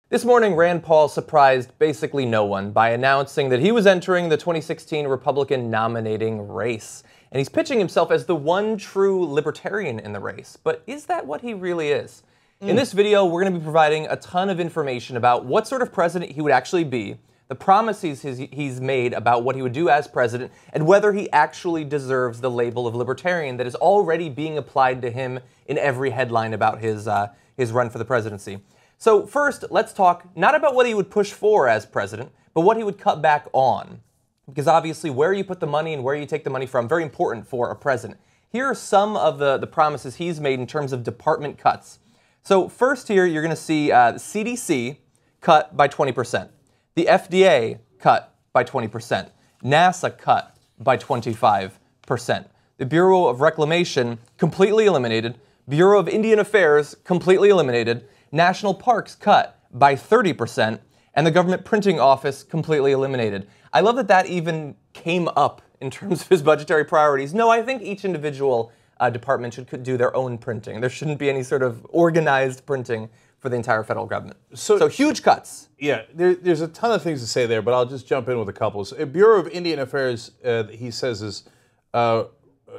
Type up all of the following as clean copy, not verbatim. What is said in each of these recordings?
This morning, Rand Paul surprised basically no one by announcing that he was entering the 2016 Republican nominating race. And he's pitching himself as the one true libertarian in the race. But is that what he really is? In this video, we're going to be providing a ton of information about what sort of president he would actually be, the promises he's made about what he would do as president, and whether he actually deserves the label of libertarian that is already being applied to him in every headline about his run for the presidency. So first, let's talk not about what he would push for as president, but what he would cut back on. Because obviously where you put the money and where you take the money from, very important for a president. Here are some of the promises he's made in terms of department cuts. So first here, you're going to see the CDC cut by 20%, the FDA cut by 20%, NASA cut by 25%, the Bureau of Reclamation completely eliminated, Bureau of Indian Affairs completely eliminated, National Parks cut by 30%, and the Government Printing Office completely eliminated. I love that that even came up in terms of his budgetary priorities. No, I think each individual department should do their own printing. There shouldn't be any sort of organized printing for the entire federal government. So huge cuts. Yeah, there's a ton of things to say there, but I'll just jump in with a couple. So, Bureau of Indian Affairs, he says, is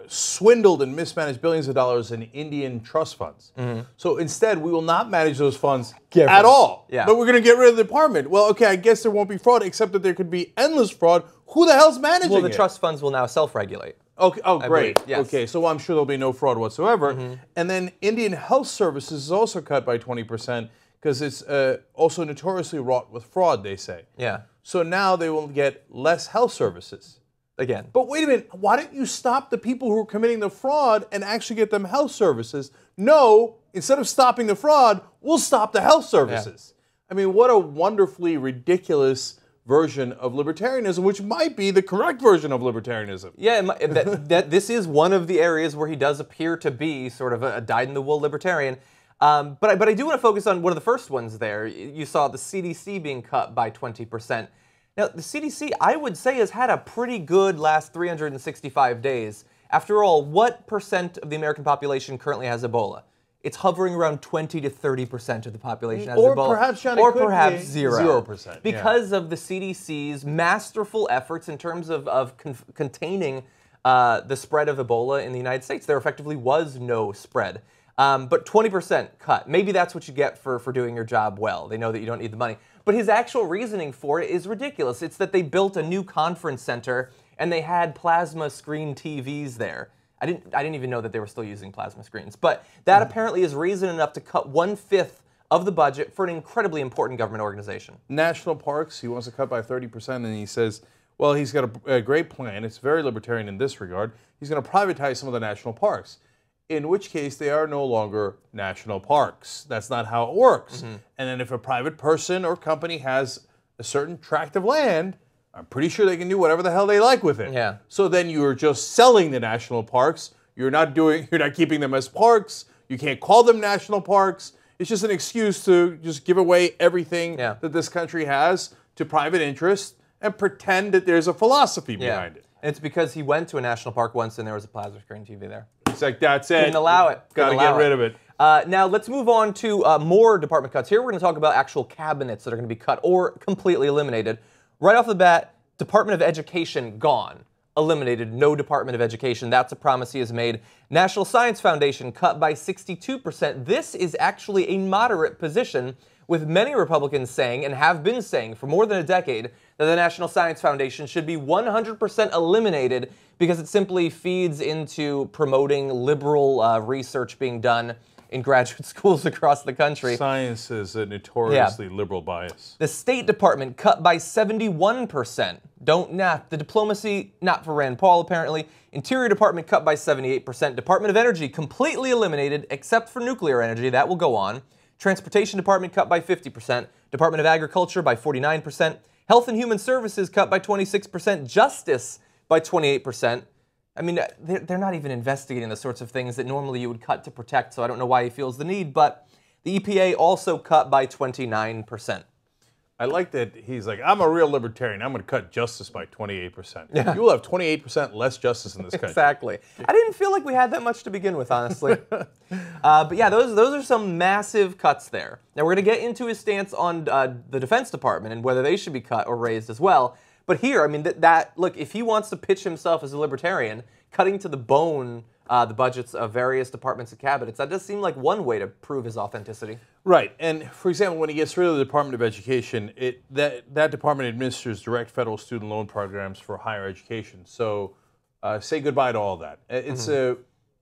swindled and mismanaged billions of dollars in Indian trust funds. So instead, we will not manage those funds at all. Yeah. But we're going to get rid of the department. Well, okay, I guess there won't be fraud, except that there could be endless fraud. Who the hell's managing it? Well, the trust funds will now self-regulate. Okay. Oh, great. Yes. Okay, so I'm sure there'll be no fraud whatsoever. And then Indian Health Services is also cut by 20% because it's also notoriously wrought with fraud, they say. Yeah. So now they will get less health services. Again. But wait a minute, why don't you stop the people who are committing the fraud and actually get them health services? No, instead of stopping the fraud, we'll stop the health services. Yeah. I mean, what a wonderfully ridiculous version of libertarianism, which might be the correct version of libertarianism. Yeah, this is one of the areas where he does appear to be sort of a dyed-in-the-wool libertarian. But I do want to focus on one of the first ones there. You saw the CDC being cut by 20%. Now, the CDC, I would say, has had a pretty good last 365 days. After all, what percent of the American population currently has Ebola? It's hovering around 20 to 30% of the population has Ebola. Perhaps, Johnny, or perhaps 0%. Because of the CDC's masterful efforts in terms of containing the spread of Ebola in the United States. There effectively was no spread. But 20% cut. Maybe that's what you get for doing your job well. They know that you don't need the money. But his actual reasoning for it is ridiculous. It's that they built a new conference center and they had plasma screen TVs there. I didn't even know that they were still using plasma screens. But that apparently is reason enough to cut 1/5 of the budget for an incredibly important government organization. National Parks, he wants to cut by 30%, and he says, well, he's got a great plan. It's very libertarian in this regard. He's going to privatize some of the national parks, in which case they are no longer national parks. That's not how it works. And then if a private person or company has a certain tract of land, I'm pretty sure they can do whatever the hell they like with it. Yeah. So then you're just selling the national parks. You're not keeping them as parks. You can't call them national parks. It's just an excuse to just give away everything that this country has to private interests and pretend that there's a philosophy behind it. And it's because he went to a national park once and there was a plasma screen TV there. It's like, that's it. Couldn't allow it. Got to get rid of it. Now let's move on to more department cuts. Here we're going to talk about actual cabinets that are going to be cut or completely eliminated. Right off the bat, Department of Education gone. Eliminated. No Department of Education. That's a promise he has made. National Science Foundation cut by 62%. This is actually a moderate position, with many Republicans saying, and have been saying for more than a decade, that the National Science Foundation should be 100% eliminated because it simply feeds into promoting liberal research being done in graduate schools across the country. Science is a notoriously liberal bias. The State Department cut by 71%. The diplomacy, not for Rand Paul apparently. Interior Department cut by 78%. Department of Energy completely eliminated, except for nuclear energy. That will go on. Transportation Department cut by 50%. Department of Agriculture by 49%. Health and Human Services cut by 26%. Justice by 28%. I mean, they're not even investigating the sorts of things that normally you would cut to protect, so I don't know why he feels the need, but the EPA also cut by 29%. I like that he's like, I'm a real libertarian. I'm going to cut justice by 28%. Yeah. You will have 28% less justice in this country. Exactly. I didn't feel like we had that much to begin with, honestly. But yeah, those are some massive cuts there. Now we're going to get into his stance on the Defense Department and whether they should be cut or raised as well. But here, I mean, look, if he wants to pitch himself as a libertarian, cutting to the bone the budgets of various departments and cabinets, that does seem like one way to prove his authenticity. Right, and for example, when he gets rid of the Department of Education, that department administers direct federal student loan programs for higher education. So say goodbye to all that. It's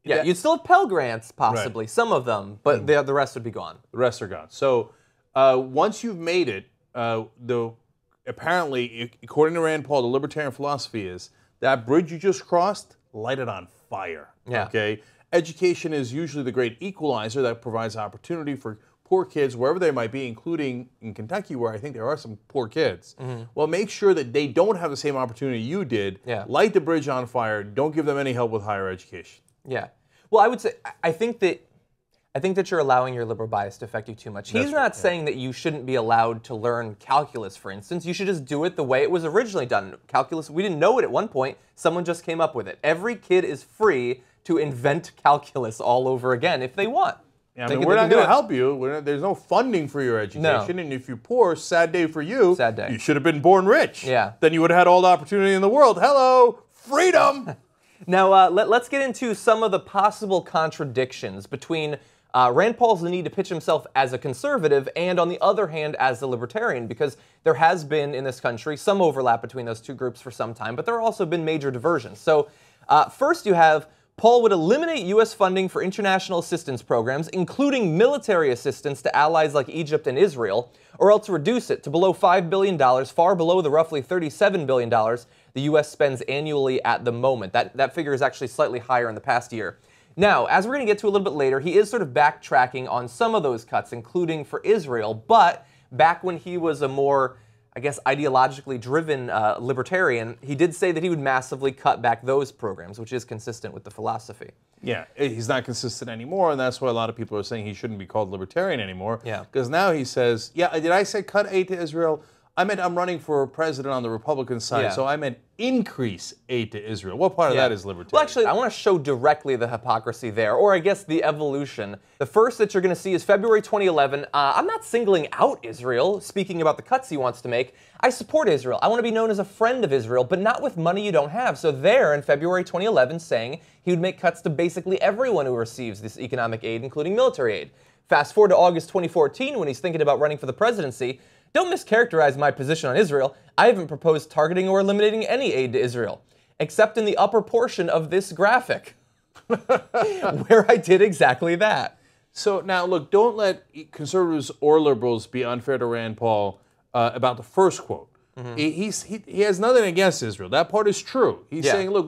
Yeah, you'd still have Pell Grants, possibly, right. Some of them, but the rest would be gone. The rest are gone. So once you've made it, apparently, according to Rand Paul, the libertarian philosophy is that bridge you just crossed, light it on fire. Yeah. Okay? Education is usually the great equalizer that provides opportunity for poor kids, wherever they might be, including in Kentucky, where I think there are some poor kids. Well, make sure that they don't have the same opportunity you did. Yeah. Light the bridge on fire. Don't give them any help with higher education. Yeah. Well, I would say, I think that you're allowing your liberal bias to affect you too much. He's not saying that you shouldn't be allowed to learn calculus, for instance. You should just do it the way it was originally done. Calculus, we didn't know it at one point. Someone just came up with it. Every kid is free to invent calculus all over again if they want. Yeah, I mean, we're not going to help you. There's no funding for your education. No. And if you're poor, sad day for you. Sad day. You should have been born rich. Yeah. Then you would have had all the opportunity in the world. Hello, freedom. Now, let's get into some of the possible contradictions between Rand Paul's need to pitch himself as a conservative and, on the other hand, as a libertarian, because there has been in this country some overlap between those two groups for some time, but there have also been major diversions. So first you have Paul would eliminate U.S. funding for international assistance programs, including military assistance to allies like Egypt and Israel, or else reduce it to below $5 billion, far below the roughly $37 billion the U.S. spends annually at the moment. That figure is actually slightly higher in the past year. Now, as we're going to get to a little bit later, he is sort of backtracking on some of those cuts, including for Israel, but back when he was a more, I guess, ideologically driven libertarian, he did say that he would massively cut back those programs, which is consistent with the philosophy. Yeah, he's not consistent anymore, and that's why a lot of people are saying he shouldn't be called libertarian anymore. Yeah. Because now he says, yeah, did I say cut aid to Israel? I meant I'm running for president on the Republican side, so I meant increase aid to Israel. What part of that is libertarian? Well, actually, I want to show directly the hypocrisy there, or I guess the evolution. The first that you're going to see is February 2011. I'm not singling out Israel, speaking about the cuts he wants to make. I support Israel. I want to be known as a friend of Israel, but not with money you don't have. So there, in February 2011, saying he would make cuts to basically everyone who receives this economic aid, including military aid. Fast forward to August 2014, when he's thinking about running for the presidency. Don't mischaracterize my position on Israel. I haven't proposed targeting or eliminating any aid to Israel, except in the upper portion of this graphic, where I did exactly that. So now, look, don't let conservatives or liberals be unfair to Rand Paul about the first quote. He has nothing against Israel. That part is true. He's saying, look,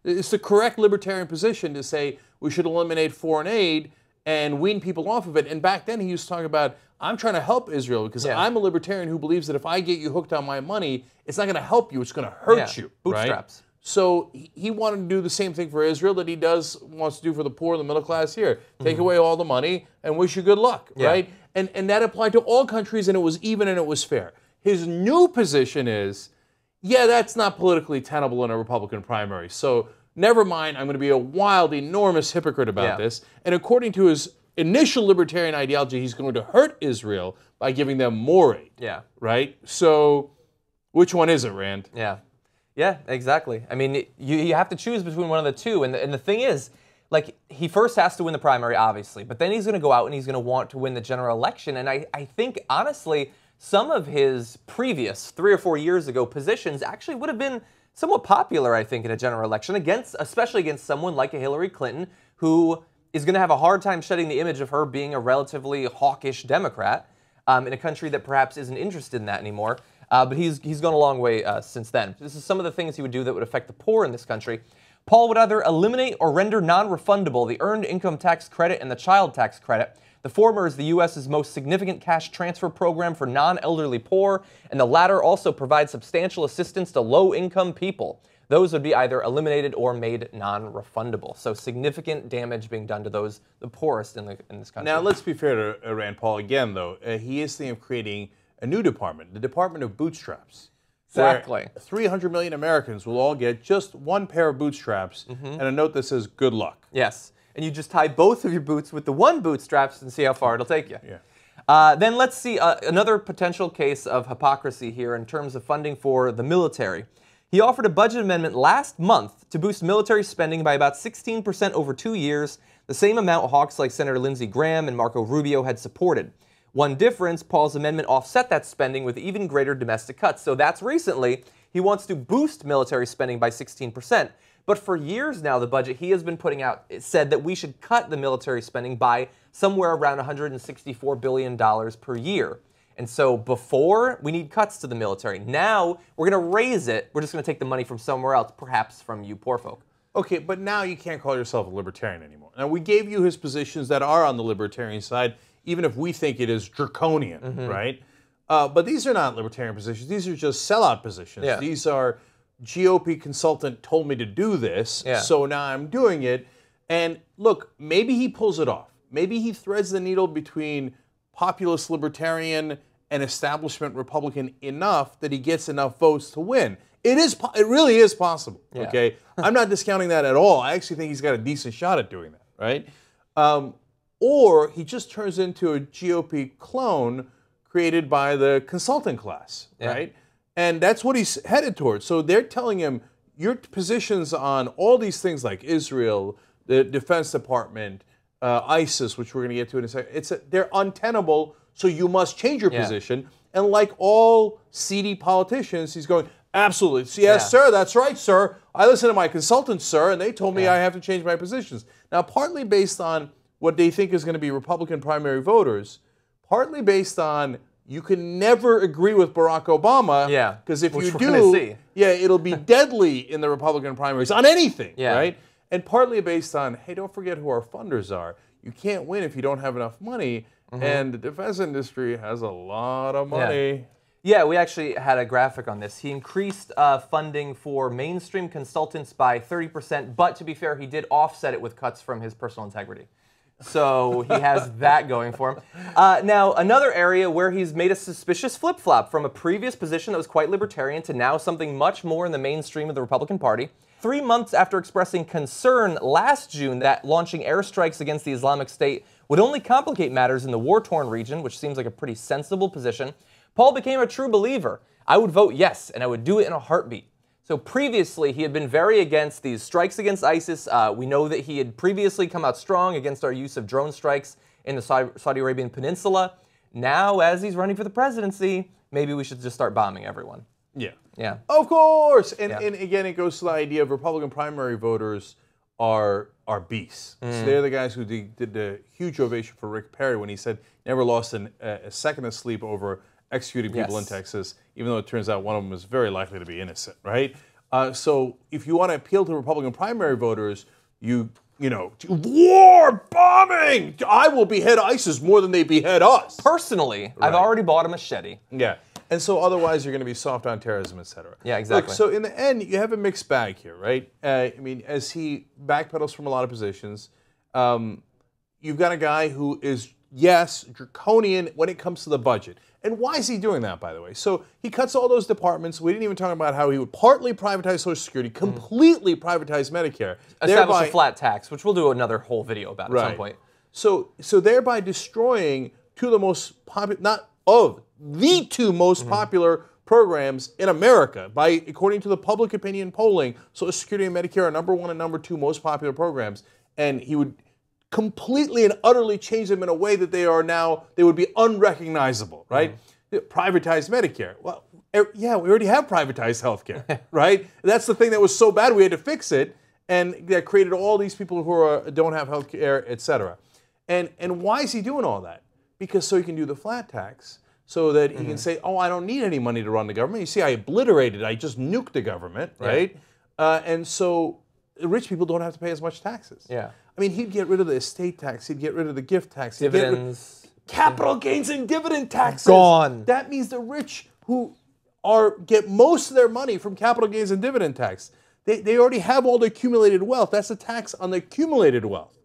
it's the correct libertarian position to say we should eliminate foreign aid and wean people off of it. And back then he was talking about, I'm trying to help Israel because I'm a libertarian who believes that if I get you hooked on my money, it's not going to help you, it's going to hurt you. Bootstraps. Right? So he wanted to do the same thing for Israel that he wants to do for the poor and the middle class here. Take away all the money and wish you good luck, right? And that applied to all countries, and it was even and it was fair. His new position is, that's not politically tenable in a Republican primary. So never mind, I'm going to be a wild, enormous hypocrite about this. And according to his initial libertarian ideology, he's going to hurt Israel by giving them more aid. Yeah. Right? So which one is it, Rand? Yeah. Yeah, exactly. I mean, you have to choose between one of the two. And the thing is, like, he first has to win the primary, obviously, but then he's going to go out and he's going to want to win the general election. And I think, honestly, some of his previous 3 or 4 years ago positions actually would have been somewhat popular, I think, in a general election, especially against someone like a Hillary Clinton, who is going to have a hard time shedding the image of her being a relatively hawkish Democrat in a country that perhaps isn't interested in that anymore. But he's gone a long way since then. This is some of the things he would do that would affect the poor in this country. Paul would either eliminate or render non-refundable the Earned Income Tax Credit and the Child Tax Credit. The former is the U.S.'s most significant cash transfer program for non-elderly poor, and the latter also provides substantial assistance to low-income people. Those would be either eliminated or made non-refundable. So significant damage being done to the poorest in this country. Now, let's be fair to Rand Paul again, though. He is thinking of creating a new department, the Department of Bootstraps. Exactly. 300 million Americans will all get just one pair of bootstraps and a note that says, good luck. Yes. And you just tie both of your boots with the one bootstraps and see how far it'll take you. Yeah. Then let's see another potential case of hypocrisy here in terms of funding for the military. He offered a budget amendment last month to boost military spending by about 16% over 2 years, the same amount hawks like Senator Lindsey Graham and Marco Rubio had supported. One difference, Paul's amendment offset that spending with even greater domestic cuts. So that's recently. He wants to boost military spending by 16%. But for years now, the budget he has been putting out said that we should cut the military spending by somewhere around $164 billion per year. And so before, we need cuts to the military. Now, we're going to raise it. We're just going to take the money from somewhere else, perhaps from you poor folk. Okay, but now you can't call yourself a libertarian anymore. Now, we gave you his positions that are on the libertarian side, even if we think it is draconian, right? But these are not libertarian positions. These are just sellout positions. Yeah. These are GOP consultant told me to do this, Yeah. so now I'm doing it. And look, maybe he pulls it off. Maybe he threads the needle between populist libertarian and establishment Republican enough that he gets enough votes to win. It really is possible, Yeah. okay? I'm not discounting that at all. I actually think he's got a decent shot at doing that, right? Or he just turns into a GOP clone created by the consultant class, right? And that's what he's headed towards. So they're telling him, your positions on all these things like Israel, the Defense Department, ISIS, which we're going to get to in a second, they're untenable, so you must change your position. And like all seedy politicians, he's going, absolutely, yes, sir, that's right, sir. I listen to my consultants, sir, and they told me I have to change my positions. Now, partly based on what they think is going to be Republican primary voters, partly based on you can never agree with Barack Obama, because if you do, it'll be deadly in the Republican primaries on anything, right? And partly based on, hey, don't forget who our funders are. You can't win if you don't have enough money, and the defense industry has a lot of money. Yeah, we actually had a graphic on this. He increased funding for mainstream consultants by 30%, but to be fair, he did offset it with cuts from his personal integrity. So he has that going for him. Now, another area where he's made a suspicious flip-flop from a previous position that was quite libertarian to now something much more in the mainstream of the Republican Party. 3 months after expressing concern last June that launching airstrikes against the Islamic State would only complicate matters in the war-torn region, which seems like a pretty sensible position, Paul became a true believer. I would vote yes, and I would do it in a heartbeat. So previously, he had been very against these strikes against ISIS. We know that he had previously come out strong against our use of drone strikes in the Saudi Arabian Peninsula. Now, as he's running for the presidency, maybe we should just start bombing everyone. Yeah. Of course. And again, it goes to the idea of Republican primary voters are beasts. So they're the guys who did the huge ovation for Rick Perry when he said never lost a second of sleep over executing people in Texas, even though it turns out one of them is very likely to be innocent, right? So if you want to appeal to Republican primary voters, you know, war, bombing! I will behead ISIS more than they behead us. Personally, I've already bought a machete. Yeah. And so otherwise you're going to be soft on terrorism, et cetera. Yeah, exactly. Look, so in the end, you have a mixed bag here, right? I mean, as he backpedals from a lot of positions, you've got a guy who is, yes, draconian when it comes to the budget. And why is he doing that, by the way? So he cuts all those departments. We didn't even talk about how he would partly privatize Social Security, completely privatize Medicare. Establish a flat tax, which we'll do another whole video about at some point. So thereby destroying two of the most popular, the two most popular programs in America, according to the public opinion polling. Social Security and Medicare are #1 and #2 most popular programs. And he would completely and utterly change them in a way that they would be unrecognizable, right? Privatized Medicare. Well, yeah, we already have privatized healthcare, right? That's the thing that was so bad we had to fix it, and that created all these people who don't have healthcare, et cetera. And why is he doing all that? Because so he can do the flat tax, so that he can say, oh, I don't need any money to run the government. You see, I obliterated, I just nuked the government, right? And so rich people don't have to pay as much taxes. I mean, he'd get rid of the estate tax. He'd get rid of the gift tax. Dividends. Capital gains and dividend taxes. Gone. That means the rich who get most of their money from capital gains and dividend tax. They already have all the accumulated wealth. That's a tax on the accumulated wealth.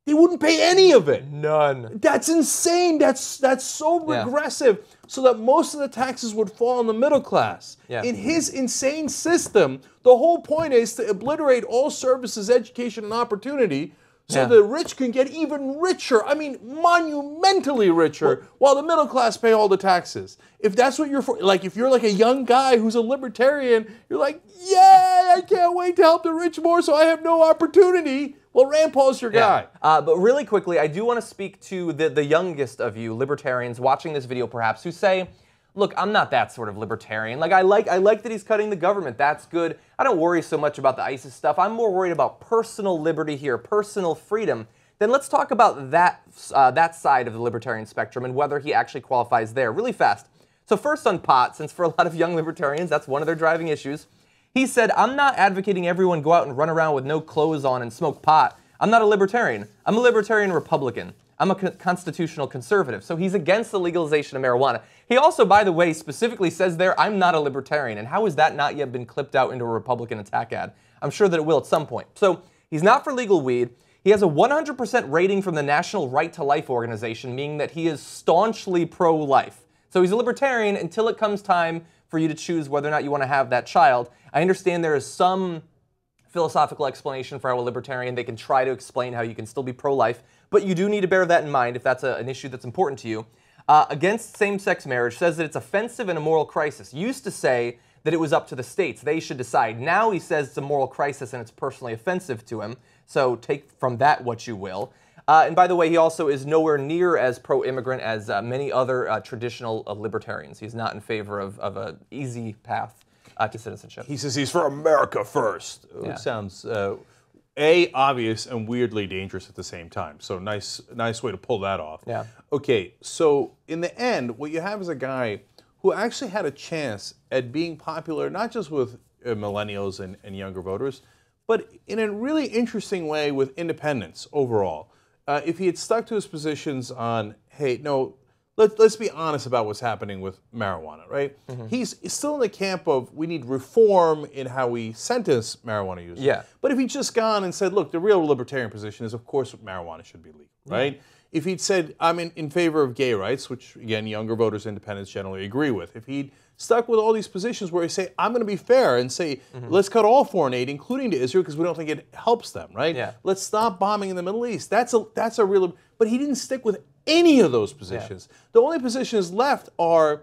They wouldn't pay any of it. None. That's insane. That's so regressive. So that most of the taxes would fall on the middle class. Yeah. In his insane system, the whole point is to obliterate all services, education, and opportunity so the rich can get even richer. I mean, monumentally richer, while the middle class pay all the taxes. If that's what you're for, like if you're like a young guy who's a libertarian, you're like, yay, I can't wait to help the rich more so I have no opportunity. Well, Rand Paul's your guy. But really quickly, I do want to speak to the youngest of you libertarians watching this video perhaps who say, look, I'm not that sort of libertarian. Like I like that he's cutting the government. That's good. I don't worry so much about the ISIS stuff. I'm more worried about personal liberty here, personal freedom. Then let's talk about that side of the libertarian spectrum and whether he actually qualifies there really fast. So first on pot, since for a lot of young libertarians, that's one of their driving issues. He said, I'm not advocating everyone go out and run around with no clothes on and smoke pot. I'm not a libertarian. I'm a libertarian Republican. I'm a constitutional conservative. So he's against the legalization of marijuana. He also, by the way, specifically says there, I'm not a libertarian. And how has that not yet been clipped out into a Republican attack ad? I'm sure that it will at some point. So he's not for legal weed. He has a 100% rating from the National Right to Life organization, meaning that he is staunchly pro-life. So he's a libertarian until it comes time for you to choose whether or not you want to have that child. I understand there is some philosophical explanation for how a libertarian, they can try to explain how you can still be pro-life, but you do need to bear that in mind if that's an issue that's important to you. Against same-sex marriage, says that it's offensive and a moral crisis. Used to say that it was up to the states. They should decide. Now he says it's a moral crisis and it's personally offensive to him. So take from that what you will. And by the way, he also is nowhere near as pro-immigrant as many other traditional libertarians. He's not in favor of an easy path to citizenship. He says he's for America first. It sounds, obvious and weirdly dangerous at the same time. So nice way to pull that off. Yeah. Okay, so in the end, what you have is a guy who actually had a chance at being popular, not just with millennials and younger voters, but in a really interesting way with independents overall. If he had stuck to his positions on, hey, no, let's be honest about what's happening with marijuana, right? Mm-hmm. He's still in the camp of we need reform in how we sentence marijuana users. Yeah. But if he'd just gone and said, look, the real libertarian position is, of course, marijuana should be legal, right? Mm-hmm. If he'd said, I'm in favor of gay rights, which, again, younger voters, independents generally agree with, if he'd stuck with all these positions where he say, I'm going to be fair and say, let's cut all foreign aid, including to Israel, because we don't think it helps them, right? Yeah. Let's stop bombing in the Middle East. That's a real, but he didn't stick with any of those positions. Yeah. The only positions left are,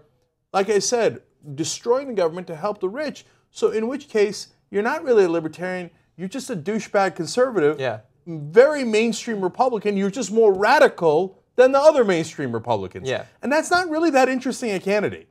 like I said, destroying the government to help the rich. So in which case, you're not really a libertarian, you're just a douchebag conservative, very mainstream Republican, you're just more radical than the other mainstream Republicans. Yeah. And that's not really that interesting a candidate.